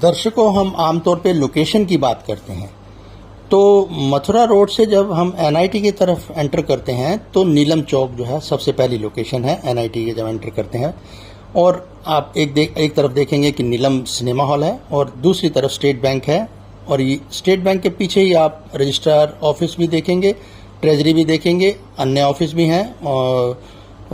दर्शकों, हम आमतौर पे लोकेशन की बात करते हैं तो मथुरा रोड से जब हम एनआईटी की तरफ एंटर करते हैं तो नीलम चौक जो है सबसे पहली लोकेशन है एनआईटी के जब एंटर करते हैं। और आप एक तरफ देखेंगे कि नीलम सिनेमा हॉल है और दूसरी तरफ स्टेट बैंक है। और ये स्टेट बैंक के पीछे ही आप रजिस्ट्रार ऑफिस भी देखेंगे, ट्रेजरी भी देखेंगे, अन्य ऑफिस भी हैं और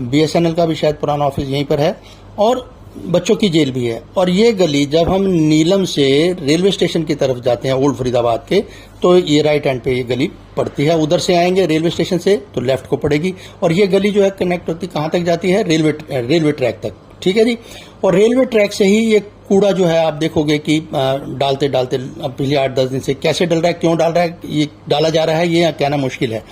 बीएसएनएल का भी शायद पुराना ऑफिस यहीं पर है और बच्चों की जेल भी है। और ये गली जब हम नीलम से रेलवे स्टेशन की तरफ जाते हैं ओल्ड फरीदाबाद के, तो ये राइट हैंड पे ये गली पड़ती है। उधर से आएंगे रेलवे स्टेशन से तो लेफ्ट को पड़ेगी और ये गली जो है कनेक्ट होती कहाँ तक जाती है, रेलवे ट्रैक तक। ठीक है जी। और रेलवे ट्रैक से ही ये कूड़ा जो है आप देखोगे कि डालते डालते अब पिछले 8-10 दिन से कैसे डल रहा है, क्यों डाल रहा है, ये डाला जा रहा है, ये कहना मुश्किल है।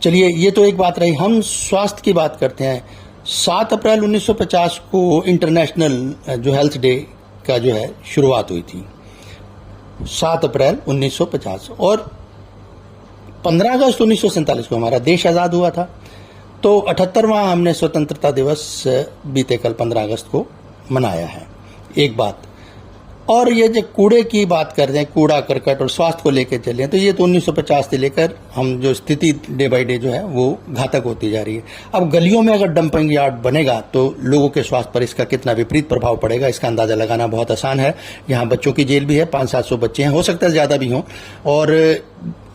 चलिए, ये तो एक बात रही। हम स्वास्थ्य की बात करते हैं। 7 अप्रैल 1950 को इंटरनेशनल जो हेल्थ डे का जो है शुरुआत हुई थी, 7 अप्रैल 1950। और 15 अगस्त 1947 को हमारा देश आज़ाद हुआ था। तो 78वां हमने स्वतंत्रता दिवस बीते कल 15 अगस्त को मनाया है। एक बात और ये जो कूड़े की बात करते हैं, कूड़ा करकट और स्वास्थ्य को लेकर चले तो ये तो 1950 से लेकर हम जो स्थिति डे बाय डे जो है वो घातक होती जा रही है। अब गलियों में अगर डंपिंग यार्ड बनेगा तो लोगों के स्वास्थ्य पर इसका कितना विपरीत प्रभाव पड़ेगा, इसका अंदाजा लगाना बहुत आसान है। यहाँ बच्चों की जेल भी है, 500-700 बच्चे हैं, हो सकता है ज्यादा भी हों, और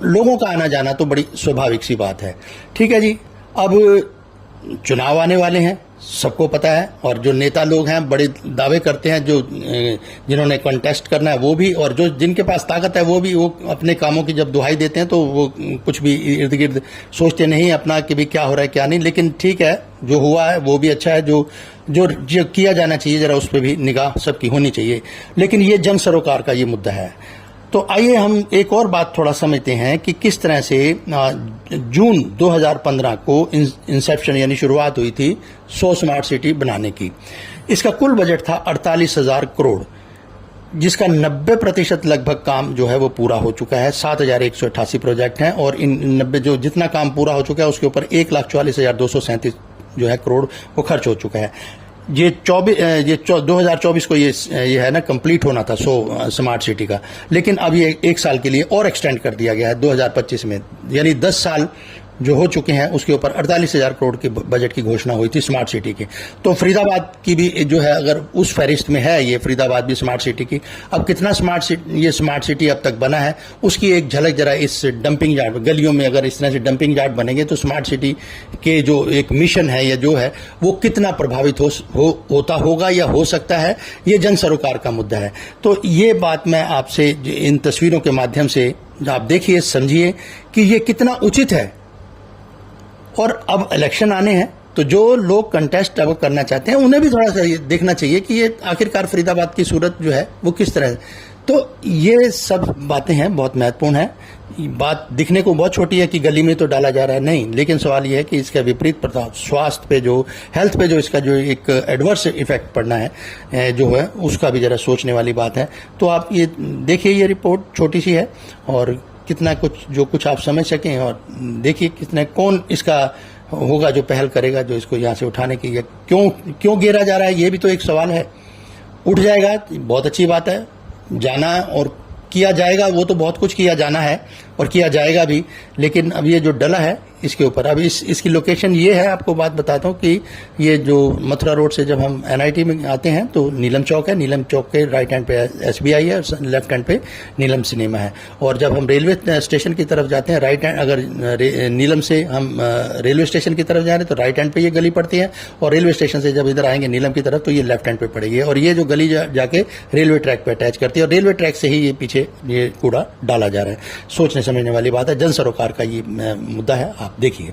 लोगों का आना जाना तो बड़ी स्वाभाविक सी बात है। ठीक है जी। अब चुनाव आने वाले हैं, सबको पता है, और जो नेता लोग हैं बड़े दावे करते हैं, जो जिन्होंने कंटेस्ट करना है वो भी, और जो जिनके पास ताकत है वो भी, वो अपने कामों की जब दुहाई देते हैं तो वो कुछ भी इर्द गिर्द सोचते नहीं अपना कि भी क्या हो रहा है क्या नहीं। लेकिन ठीक है, जो हुआ है वो भी अच्छा है, जो किया जाना चाहिए जरा उस पर भी निगाह सबकी होनी चाहिए। लेकिन ये जन सरोकार का ये मुद्दा है। तो आइए हम एक और बात थोड़ा समझते हैं कि किस तरह से जून 2015 को इंसेप्शन यानी शुरुआत हुई थी 100 स्मार्ट सिटी बनाने की। इसका कुल बजट था 48,000 करोड़, जिसका 90% लगभग काम जो है वो पूरा हो चुका है। 7,188 प्रोजेक्ट हैं और इन 90 जो जितना काम पूरा हो चुका है उसके ऊपर 1,44,237 जो है करोड़ वो खर्च हो चुका है। ये 2024 को ये है ना कंप्लीट होना था 100 स्मार्ट सिटी का, लेकिन अब ये 1 साल के लिए और एक्सटेंड कर दिया गया है 2025 में, यानी 10 साल जो हो चुके हैं उसके ऊपर 48,000 करोड़ के बजट की घोषणा हुई थी स्मार्ट सिटी की। तो फरीदाबाद की भी जो है अगर उस फहरिस्त में है ये फरीदाबाद भी स्मार्ट सिटी की। अब कितना ये स्मार्ट सिटी अब तक बना है उसकी एक झलक जरा इस डंपिंग यार्ड, गलियों में अगर इस तरह से डंपिंग यार्ड बनेंगे तो स्मार्ट सिटी के जो एक मिशन है या जो है वो कितना प्रभावित होता होगा या हो सकता है, ये जन सरोकार का मुद्दा है। तो ये बात मैं आपसे इन तस्वीरों के माध्यम से आप देखिए, समझिए कि ये कितना उचित है। और अब इलेक्शन आने हैं तो जो लोग कंटेस्ट अब करना चाहते हैं उन्हें भी थोड़ा सा देखना चाहिए कि ये आखिरकार फरीदाबाद की सूरत जो है वो किस तरह है। तो ये सब बातें हैं, बहुत महत्वपूर्ण है। बात दिखने को बहुत छोटी है कि गली में तो डाला जा रहा है, नहीं, लेकिन सवाल ये है कि इसका विपरीत प्रभाव स्वास्थ्य पे, जो हेल्थ पे जो इसका जो एक एडवर्स इफेक्ट पड़ना है जो है उसका भी जरा सोचने वाली बात है। तो आप ये देखिए, ये रिपोर्ट छोटी सी है और कितना कुछ आप समझ सकें, और देखिए कितना कौन इसका होगा जो पहल करेगा जो इसको यहाँ से उठाने की, क्यों गिरा जा रहा है ये भी तो एक सवाल है। उठ जाएगा बहुत अच्छी बात है, जाना और किया जाएगा, वो तो बहुत कुछ किया जाना है और किया जाएगा भी, लेकिन अब ये जो डला है इसके ऊपर, अब इसकी लोकेशन ये है। आपको बात बताता हूँ कि ये जो मथुरा रोड से जब हम एनआईटी में आते हैं तो नीलम चौक है, नीलम चौक के राइट हैंड पे एसबीआई है और लेफ्ट हैंड पे नीलम सिनेमा है। और जब हम रेलवे स्टेशन की तरफ जाते हैं, राइट हैंड अगर नीलम से हम रेलवे स्टेशन की तरफ जा रहे हैं तो राइट हैंड पे ये गली पड़ती है, और रेलवे स्टेशन से जब इधर आएंगे नीलम की तरफ तो ये लेफ्ट हैंड पे पड़ेगी। और ये जो गली जाके रेलवे ट्रैक पे अटैच करती है और रेलवे ट्रैक से ही ये पीछे ये कूड़ा डाला जा रहा है। सोचने समझने वाली बात है, जन सरोकार का ये मुद्दा है, आप देखिए।